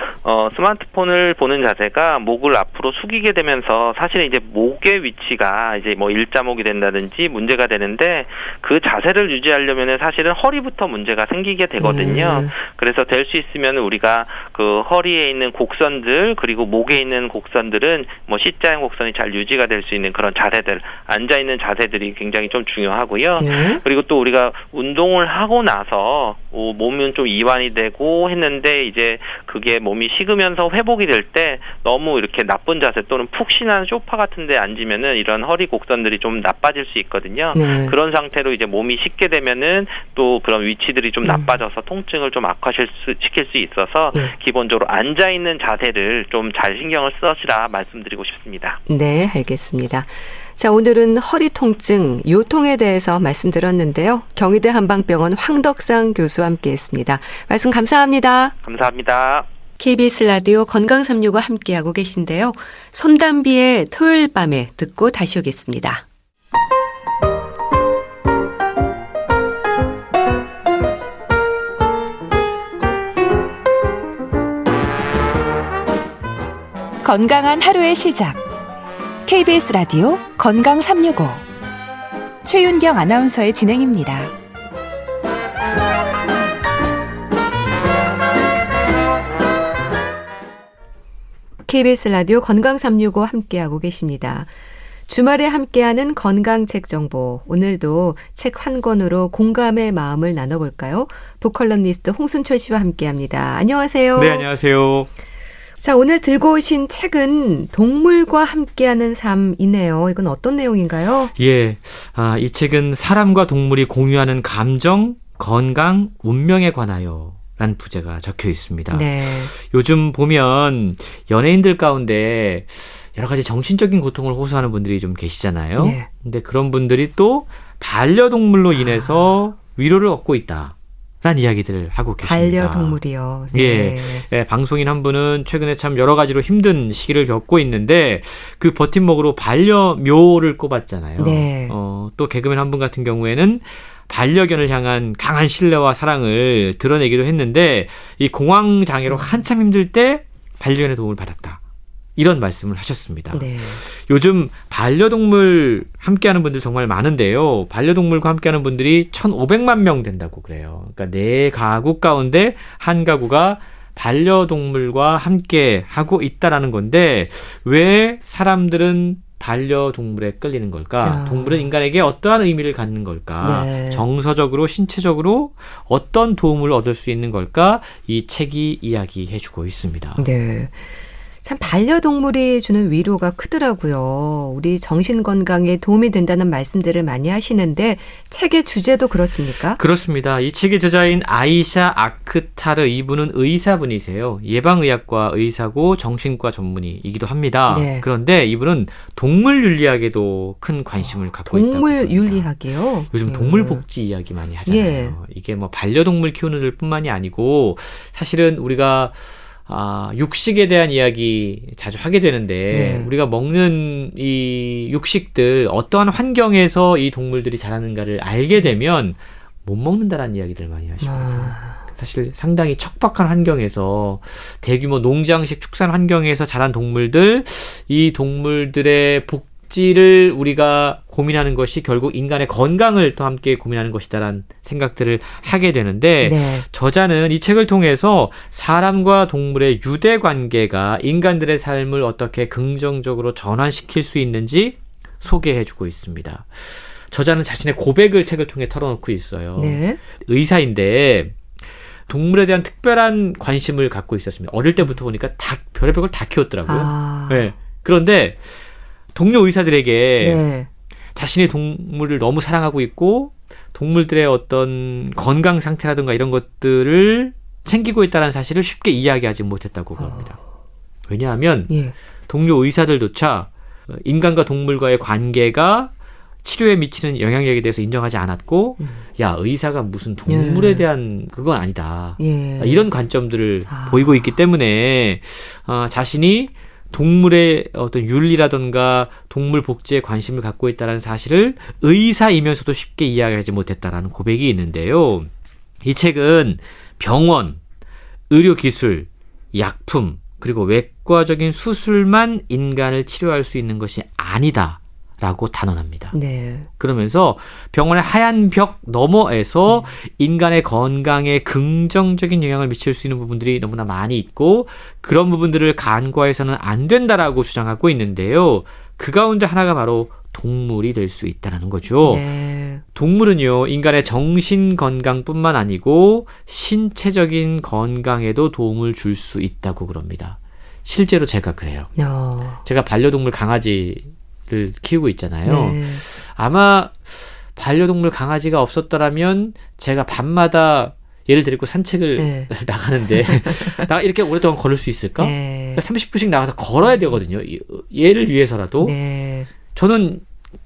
스마트폰을 보는 자세가 목을 앞으로 숙이게 되면서 사실은 이제 목의 위치가 이제 뭐 일자목이 된다든지 문제가 되는데 그 자세를 유지하려면 사실은 허리부터 문제가 생기게 되거든요. 그래서 될 수 있으면 우리가 그 허리에 있는 곡선들 그리고 목에 있는 곡선들은 뭐 C자형 곡선이 잘 유지가 될 수 있는 그런 자세들, 앉아 있는 자세들이 굉장히 좀 중요하고요. 그리고 또 우리가 운동을 하고 나서 몸은 좀 이완이 되고 했는데 이제 그게 몸이 식으면서 회복이 될 때 너무 이렇게 나쁜 자세 또는 푹신한 소파 같은 데 앉으면은 이런 허리 곡선들이 좀 나빠질 수 있거든요. 그런 상태로 이제 몸이 식게 되면은 또 그런 위치들이 좀 나빠져서 통증을 좀 시킬 수 있어서 기본적으로 앉아 있는 자세를 좀 잘 신경을 쓰시라 말씀드리고 싶습니다. 네, 알겠습니다. 자, 오늘은 허리 통증, 요통에 대해서 말씀드렸는데요. 경희대 한방병원 황덕상 교수와 함께했습니다. 말씀 감사합니다. 감사합니다. KBS 라디오 건강365 함께하고 계신데요. 손담비의 토요일 밤에 듣고 다시 오겠습니다. 건강한 하루의 시작. KBS 라디오 건강365 최윤경 아나운서의 진행입니다. KBS 라디오 건강365 함께하고 계십니다. 주말에 함께하는 건강책 정보. 오늘도 책 한 권으로 공감의 마음을 나눠볼까요? 북컬럼니스트 홍순철 씨와 함께합니다. 안녕하세요. 네, 안녕하세요. 자, 오늘 들고 오신 책은 동물과 함께하는 삶이네요. 이건 어떤 내용인가요? 예, 이 책은 사람과 동물이 공유하는 감정, 건강, 운명에 관하여 라는 부제가 적혀 있습니다. 네. 요즘 보면 연예인들 가운데 여러 가지 정신적인 고통을 호소하는 분들이 좀 계시잖아요. 네. 근데 그런 분들이 또 반려동물로 인해서 위로를 얻고 있다. 라는 이야기들을 하고 계십니다. 반려동물이요. 네. 예, 방송인 한 분은 최근에 참 여러 가지로 힘든 시기를 겪고 있는데 그 버팀목으로 반려묘를 꼽았잖아요. 네. 또 개그맨 한 분 같은 경우에는 반려견을 향한 강한 신뢰와 사랑을 드러내기도 했는데 이 공황장애로 한참 힘들 때 반려견의 도움을 받았다. 이런 말씀을 하셨습니다. 네. 요즘 반려동물 함께하는 분들 정말 많은데요. 반려동물과 함께하는 분들이 1,500만 명 된다고 그래요. 그러니까 4가구 가운데 한 가구가 반려동물과 함께 하고 있다라는 건데 왜 사람들은 반려동물에 끌리는 걸까? 아. 동물은 인간에게 어떠한 의미를 갖는 걸까? 네. 정서적으로, 신체적으로 어떤 도움을 얻을 수 있는 걸까? 이 책이 이야기해주고 있습니다. 네. 참 반려동물이 주는 위로가 크더라고요. 우리 정신 건강에 도움이 된다는 말씀들을 많이 하시는데 책의 주제도 그렇습니까? 그렇습니다. 이 책의 저자인 아이샤 아크타르 이분은 의사분이세요. 예방의학과 의사고 정신과 전문의이기도 합니다. 네. 그런데 이분은 동물윤리학에도 큰 관심을 갖고 있다고 동물 합니다. 윤리학이요? 요즘 예. 동물복지 이야기 많이 하잖아요. 예. 이게 뭐 반려동물 키우는 일뿐만이 아니고 사실은 우리가 육식에 대한 이야기 자주 하게 되는데 네. 우리가 먹는 이 육식들 어떠한 환경에서 이 동물들이 자라는가를 알게 되면 못 먹는다라는 이야기들 많이 하시거든요. 사실 상당히 척박한 환경에서 대규모 농장식 축산 환경에서 자란 동물들, 이 동물들의 복지를 우리가 고민하는 것이 결국 인간의 건강을 또 함께 고민하는 것이다라는 생각들을 하게 되는데 네. 저자는 이 책을 통해서 사람과 동물의 유대 관계가 인간들의 삶을 어떻게 긍정적으로 전환시킬 수 있는지 소개해주고 있습니다. 저자는 자신의 고백을 책을 통해 털어놓고 있어요. 네. 의사인데 동물에 대한 특별한 관심을 갖고 있었습니다. 어릴 때부터 보니까 다 별의별 걸 다 키웠더라고요. 네. 그런데 동료 의사들에게 네. 자신의 동물을 너무 사랑하고 있고 동물들의 어떤 건강 상태라든가 이런 것들을 챙기고 있다는 사실을 쉽게 이야기하지 못했다고 합니다. 왜냐하면 예. 동료 의사들조차 인간과 동물과의 관계가 치료에 미치는 영향력에 대해서 인정하지 않았고 야 의사가 무슨 동물에 예. 대한 그건 아니다. 예. 이런 관점들을 보이고 있기 때문에 자신이 동물의 어떤 윤리라든가 동물 복지에 관심을 갖고 있다는 사실을 의사이면서도 쉽게 이야기하지 못했다라는 고백이 있는데요. 이 책은 병원, 의료기술, 약품, 그리고 외과적인 수술만 인간을 치료할 수 있는 것이 아니다. 라고 단언합니다. 네. 그러면서 병원의 하얀 벽 너머에서 인간의 건강에 긍정적인 영향을 미칠 수 있는 부분들이 너무나 많이 있고 그런 부분들을 간과해서는 안 된다라고 주장하고 있는데요. 그 가운데 하나가 바로 동물이 될 수 있다는 거죠. 네. 동물은요, 인간의 정신 건강뿐만 아니고 신체적인 건강에도 도움을 줄 수 있다고 그럽니다. 실제로 제가 그래요. 제가 반려동물 강아지를 키우고 있잖아요. 네. 아마 반려동물 강아지가 없었더라면 제가 밤마다 얘를 데리고 산책을 네. 나가는데 나 이렇게 오랫동안 걸을 수 있을까? 네. 30분씩 나가서 걸어야 되거든요. 얘를 위해서라도. 네. 저는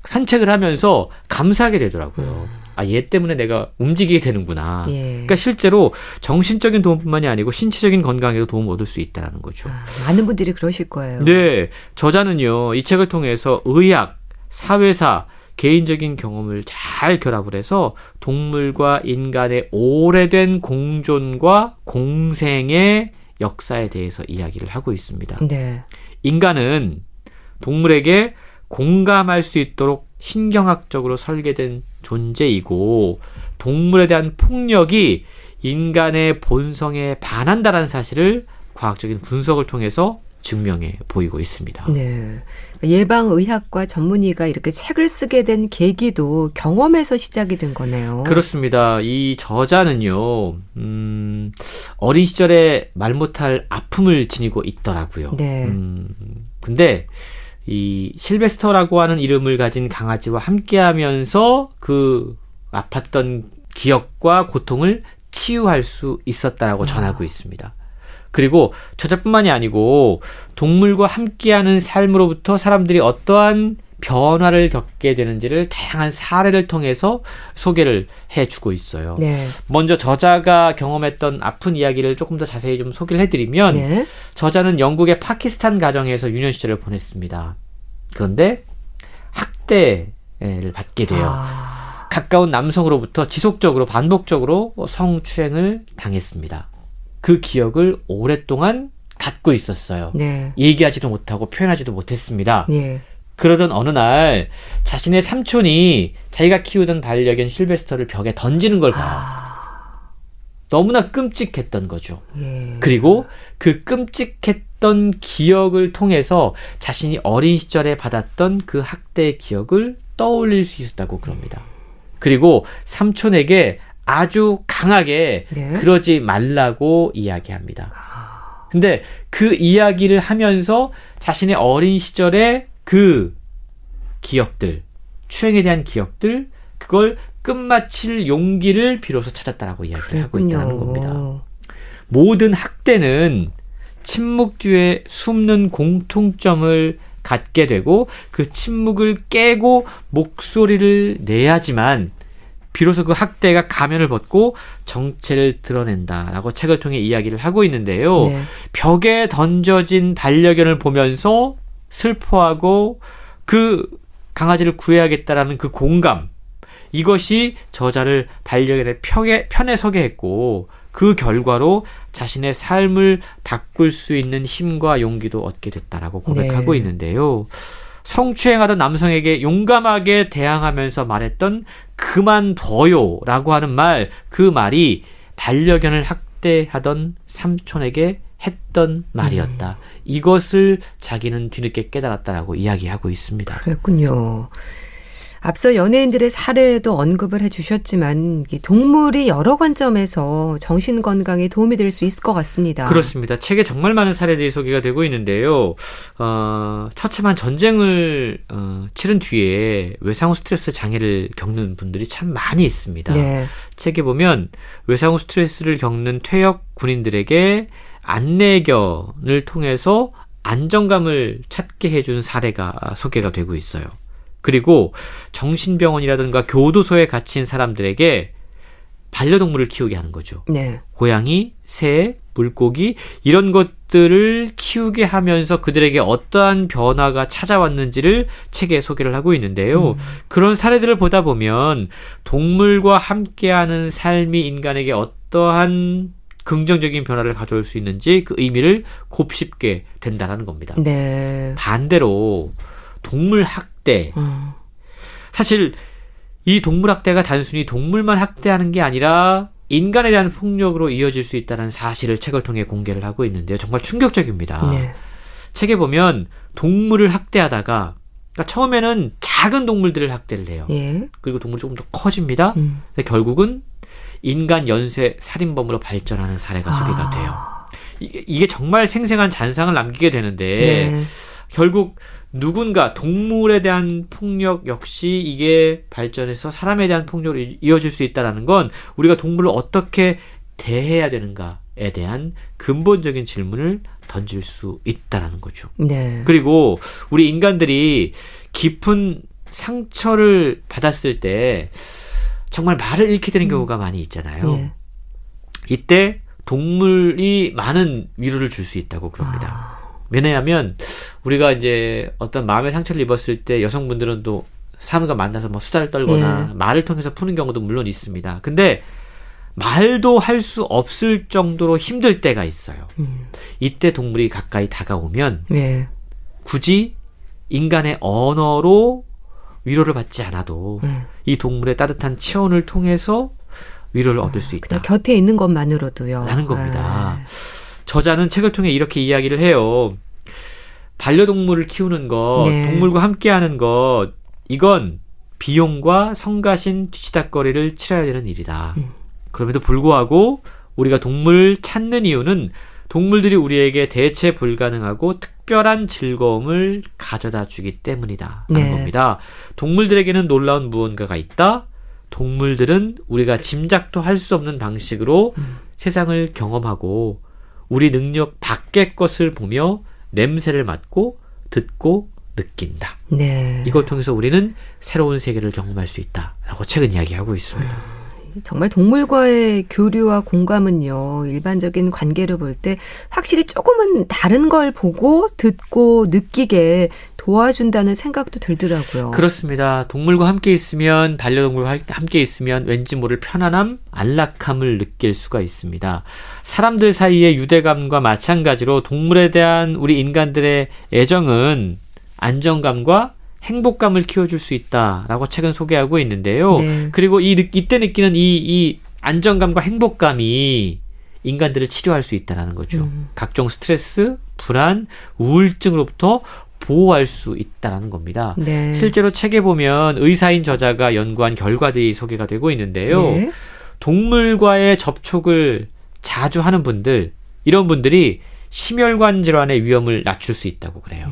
산책을 하면서 감사하게 되더라고요. 얘 때문에 내가 움직이게 되는구나. 예. 그러니까 실제로 정신적인 도움뿐만이 아니고 신체적인 건강에도 도움을 얻을 수 있다는 거죠. 많은 분들이 그러실 거예요. 네, 저자는요, 이 책을 통해서 의학, 사회사, 개인적인 경험을 잘 결합을 해서 동물과 인간의 오래된 공존과 공생의 역사에 대해서 이야기를 하고 있습니다. 네. 인간은 동물에게 공감할 수 있도록 신경학적으로 설계된 존재이고 동물에 대한 폭력이 인간의 본성에 반한다는 사실을 과학적인 분석을 통해서 증명해 보이고 있습니다. 네. 예방의학과 전문의가 이렇게 책을 쓰게 된 계기도 경험에서 시작이 된 거네요. 그렇습니다. 이 저자는요, 어린 시절에 말 못할 아픔을 지니고 있더라고요. 네. 근데 이 실베스터라고 하는 이름을 가진 강아지와 함께하면서 그 아팠던 기억과 고통을 치유할 수 있었다라고 전하고 있습니다. 그리고 저자뿐만이 아니고 동물과 함께하는 삶으로부터 사람들이 어떠한 변화를 겪게 되는지를 다양한 사례를 통해서 소개를 해주고 있어요. 네. 먼저 저자가 경험했던 아픈 이야기를 조금 더 자세히 좀 소개를 해드리면 네. 저자는 영국의 파키스탄 가정에서 유년 시절을 보냈습니다. 그런데 학대를 받게 돼요. 가까운 남성으로부터 지속적으로 반복적으로 성추행을 당했습니다. 그 기억을 오랫동안 갖고 있었어요. 네. 얘기하지도 못하고 표현하지도 못했습니다. 예. 그러던 어느 날 자신의 삼촌이 자기가 키우던 반려견 실베스터를 벽에 던지는 걸 봐요. 너무나 끔찍했던 거죠. 예. 그리고 그 끔찍했던 했던 기억을 통해서 자신이 어린 시절에 받았던 그 학대의 기억을 떠올릴 수 있었다고 그럽니다. 그리고 삼촌에게 아주 강하게 네. 그러지 말라고 이야기합니다. 근데 그 이야기를 하면서 자신의 어린 시절의 그 기억들, 추행에 대한 기억들, 그걸 끝마칠 용기를 비로소 찾았다라고 이야기를 하고 있다는 겁니다. 모든 학대는 침묵 뒤에 숨는 공통점을 갖게 되고 그 침묵을 깨고 목소리를 내야지만 비로소 그 학대가 가면을 벗고 정체를 드러낸다라고 책을 통해 이야기를 하고 있는데요. 네. 벽에 던져진 반려견을 보면서 슬퍼하고 그 강아지를 구해야겠다라는 그 공감, 이것이 저자를 반려견의 편에 서게 했고 그 결과로 자신의 삶을 바꿀 수 있는 힘과 용기도 얻게 됐다라고 고백하고 네. 있는데요. 성추행하던 남성에게 용감하게 대항하면서 말했던 그만둬요 라고 하는 말, 그 말이 반려견을 학대하던 삼촌에게 했던 말이었다. 이것을 자기는 뒤늦게 깨달았다라고 이야기하고 있습니다. 그랬군요. 앞서 연예인들의 사례도 언급을 해주셨지만 동물이 여러 관점에서 정신 건강에 도움이 될 수 있을 것 같습니다. 그렇습니다. 책에 정말 많은 사례들이 소개가 되고 있는데요. 처참한 전쟁을 치른 뒤에 외상후 스트레스 장애를 겪는 분들이 참 많이 있습니다. 네. 책에 보면 외상후 스트레스를 겪는 퇴역 군인들에게 안내견을 통해서 안정감을 찾게 해준 사례가 소개가 되고 있어요. 그리고 정신병원이라든가 교도소에 갇힌 사람들에게 반려동물을 키우게 하는 거죠. 네. 고양이, 새, 물고기 이런 것들을 키우게 하면서 그들에게 어떠한 변화가 찾아왔는지를 책에 소개를 하고 있는데요. 그런 사례들을 보다 보면 동물과 함께하는 삶이 인간에게 어떠한 긍정적인 변화를 가져올 수 있는지 그 의미를 곱씹게 된다는 겁니다. 네. 반대로 동물 학대, 사실 이 동물 학대가 단순히 동물만 학대하는 게 아니라 인간에 대한 폭력으로 이어질 수 있다는 사실을 책을 통해 공개를 하고 있는데요. 정말 충격적입니다. 네. 책에 보면 동물을 학대하다가 그러니까 처음에는 작은 동물들을 학대를 해요. 예. 그리고 동물이 조금 더 커집니다. 근데 결국은 인간 연쇄 살인범으로 발전하는 사례가 소개가 돼요. 이게 정말 생생한 잔상을 남기게 되는데 네. 결국 누군가 동물에 대한 폭력 역시 이게 발전해서 사람에 대한 폭력으로 이어질 수 있다는 건 우리가 동물을 어떻게 대해야 되는가에 대한 근본적인 질문을 던질 수 있다는 거죠. 네. 그리고 우리 인간들이 깊은 상처를 받았을 때 정말 말을 잃게 되는 경우가 많이 있잖아요. 예. 이때 동물이 많은 위로를 줄 수 있다고 그럽니다. 왜냐하면 우리가 이제 어떤 마음의 상처를 입었을 때 여성분들은 또 사람과 만나서 뭐 수다를 떨거나 말을 통해서 푸는 경우도 물론 있습니다. 근데 말도 할 수 없을 정도로 힘들 때가 있어요. 이때 동물이 가까이 다가오면 네. 굳이 인간의 언어로 위로를 받지 않아도 이 동물의 따뜻한 체온을 통해서 위로를 얻을 수 있다. 그냥 곁에 있는 것만으로도요. 라는 겁니다. 저자는 책을 통해 이렇게 이야기를 해요. 반려동물을 키우는 것, 네. 동물과 함께하는 것, 이건 비용과 성가신 뒤치다거리를 치러야 되는 일이다. 그럼에도 불구하고 우리가 동물을 찾는 이유는 동물들이 우리에게 대체 불가능하고 특별한 즐거움을 가져다 주기 때문이다 하는 네. 겁니다. 동물들에게는 놀라운 무언가가 있다. 동물들은 우리가 짐작도 할 수 없는 방식으로 세상을 경험하고 우리 능력 밖의 것을 보며 냄새를 맡고 듣고 느낀다. 네. 이걸 통해서 우리는 새로운 세계를 경험할 수 있다라고 책은 이야기하고 있습니다. 정말 동물과의 교류와 공감은요, 일반적인 관계를 볼 때 확실히 조금은 다른 걸 보고 듣고 느끼게 도와준다는 생각도 들더라고요. 그렇습니다. 동물과 함께 있으면, 반려동물과 함께 있으면 왠지 모를 편안함, 안락함을 느낄 수가 있습니다. 사람들 사이의 유대감과 마찬가지로 동물에 대한 우리 인간들의 애정은 안정감과 행복감을 키워줄 수 있다라고 책은 소개하고 있는데요. 네. 그리고 이때 느끼는 이 안정감과 행복감이 인간들을 치료할 수 있다는 거죠. 각종 스트레스, 불안, 우울증으로부터 보호할 수 있다는 겁니다. 네. 실제로 책에 보면 의사인 저자가 연구한 결과들이 소개가 되고 있는데요. 네. 동물과의 접촉을 자주 하는 분들, 이런 분들이 심혈관 질환의 위험을 낮출 수 있다고 그래요.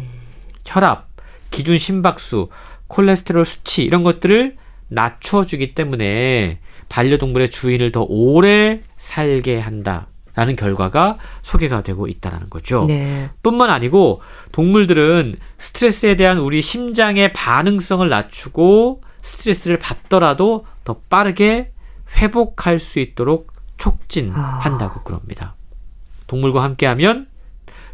혈압, 기준 심박수, 콜레스테롤 수치 이런 것들을 낮춰주기 때문에 반려동물의 주인을 더 오래 살게 한다라는 결과가 소개가 되고 있다는 거죠. 네. 뿐만 아니고 동물들은 스트레스에 대한 우리 심장의 반응성을 낮추고 스트레스를 받더라도 더 빠르게 회복할 수 있도록 촉진한다고 그럽니다. 동물과 함께하면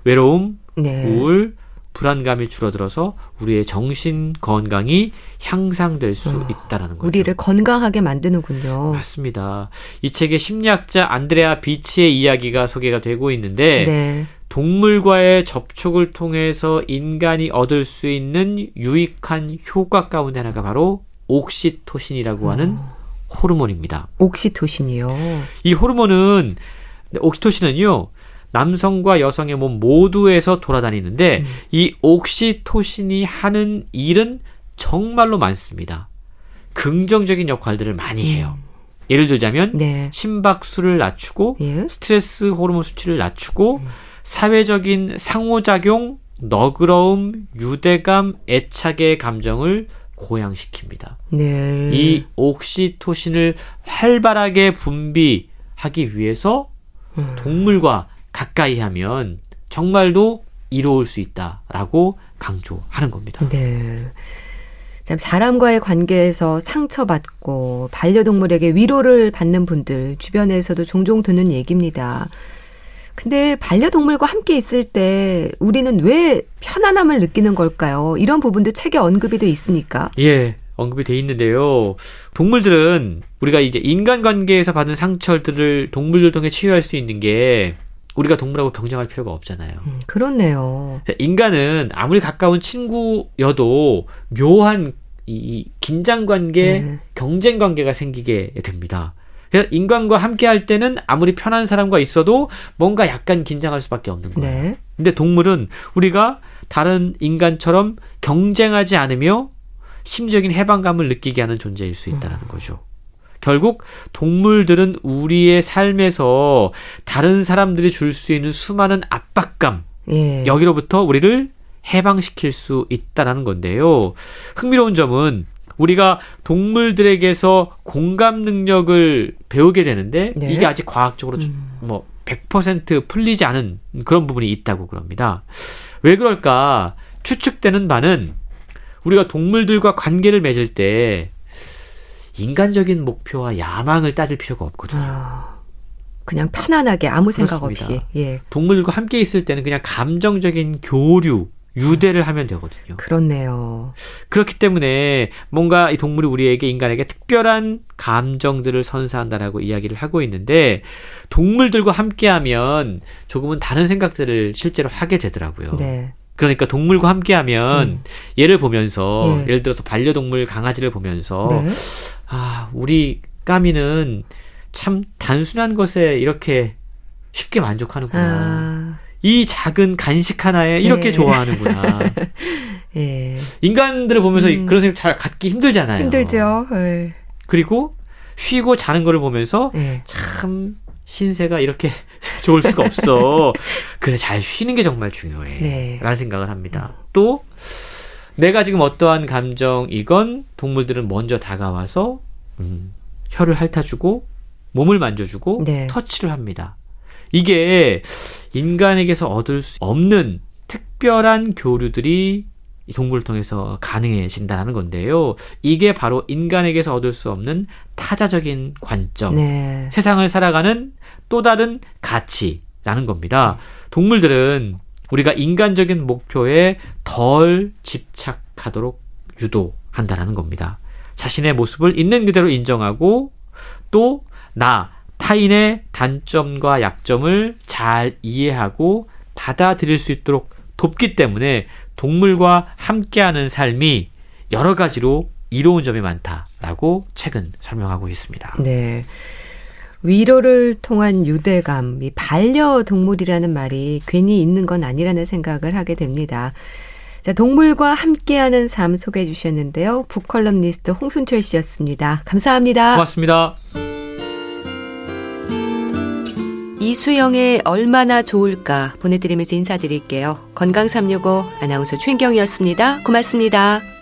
외로움, 네. 우울, 불안감이 줄어들어서 우리의 정신 건강이 향상될 수 있다는 거죠. 우리를 건강하게 만드는군요. 맞습니다. 이 책에 심리학자 안드레아 비치의 이야기가 소개가 되고 있는데 네. 동물과의 접촉을 통해서 인간이 얻을 수 있는 유익한 효과 가운데 하나가 바로 옥시토신이라고 하는 호르몬입니다. 옥시토신이요. 이 호르몬은 옥시토신은요. 남성과 여성의 몸 모두에서 돌아다니는데 이 옥시토신이 하는 일은 정말로 많습니다. 긍정적인 역할들을 많이 해요. 예를 들자면 네. 심박수를 낮추고 예. 스트레스 호르몬 수치를 낮추고 사회적인 상호작용, 너그러움, 유대감, 애착의 감정을 고양시킵니다. 네. 이 옥시토신을 활발하게 분비하기 위해서 동물과 가까이 하면 정말도 이로울 수 있다라고 강조하는 겁니다. 네. 참 사람과의 관계에서 상처받고 반려동물에게 위로를 받는 분들 주변에서도 종종 듣는 얘기입니다. 근데 반려동물과 함께 있을 때 우리는 왜 편안함을 느끼는 걸까요? 이런 부분도 책에 언급이 돼 있습니까? 예, 언급이 돼 있는데요. 동물들은 우리가 이제 인간관계에서 받은 상처들을 동물들 통해 치유할 수 있는 게 우리가 동물하고 경쟁할 필요가 없잖아요. 그렇네요. 인간은 아무리 가까운 친구여도 묘한 이 긴장관계, 네. 경쟁관계가 생기게 됩니다. 그래서 인간과 함께 할 때는 아무리 편한 사람과 있어도 뭔가 약간 긴장할 수밖에 없는 거예요. 네. 근데 동물은 우리가 다른 인간처럼 경쟁하지 않으며 심리적인 해방감을 느끼게 하는 존재일 수 있다는 거죠. 결국 동물들은 우리의 삶에서 다른 사람들이 줄 수 있는 수많은 압박감, 예. 여기로부터 우리를 해방시킬 수 있다는 건데요. 흥미로운 점은 우리가 동물들에게서 공감 능력을 배우게 되는데 네. 이게 아직 과학적으로 100% 풀리지 않은 그런 부분이 있다고 그럽니다. 왜 그럴까? 추측되는 바는 우리가 동물들과 관계를 맺을 때 인간적인 목표와 야망을 따질 필요가 없거든요. 그냥 편안하게 아무 생각 그렇습니다. 없이. 예. 동물들과 함께 있을 때는 그냥 감정적인 교류, 유대를 하면 되거든요. 그렇네요. 그렇기 때문에 뭔가 이 동물이 우리에게 인간에게 특별한 감정들을 선사한다라고 이야기를 하고 있는데 동물들과 함께하면 조금은 다른 생각들을 실제로 하게 되더라고요. 네. 그러니까 동물과 함께하면 얘를 보면서 예. 예를 들어서 반려동물 강아지를 보면서 네. 아, 우리 까미는 참 단순한 것에 이렇게 쉽게 만족하는구나. 이 작은 간식 하나에 이렇게 네. 좋아하는구나. 예. 인간들을 보면서 그런 생각 잘 갖기 힘들잖아요. 힘들죠. 예. 그리고 쉬고 자는 거를 보면서 예. 참 신세가 이렇게 좋을 수가 없어. 그래, 잘 쉬는 게 정말 중요해. 네. 라는 생각을 합니다. 또 내가 지금 어떠한 감정이건 동물들은 먼저 다가와서 혀를 핥아주고 몸을 만져주고 네. 터치를 합니다. 이게 인간에게서 얻을 수 없는 특별한 교류들이 이 동물을 통해서 가능해진다는 건데요. 이게 바로 인간에게서 얻을 수 없는 타자적인 관점, 네. 세상을 살아가는 또 다른 가치라는 겁니다. 동물들은 우리가 인간적인 목표에 덜 집착하도록 유도한다는 겁니다. 자신의 모습을 있는 그대로 인정하고 또 타인의 단점과 약점을 잘 이해하고 받아들일 수 있도록 돕기 때문에 동물과 함께하는 삶이 여러 가지로 이로운 점이 많다라고 책은 설명하고 있습니다. 네. 위로를 통한 유대감, 이 반려동물이라는 말이 괜히 있는 건 아니라는 생각을 하게 됩니다. 자, 동물과 함께하는 삶 소개해 주셨는데요. 북컬럼니스트 홍순철 씨였습니다. 감사합니다. 고맙습니다. 이수영의 얼마나 좋을까 보내드리면서 인사드릴게요. 건강365 아나운서 최인경이었습니다. 고맙습니다.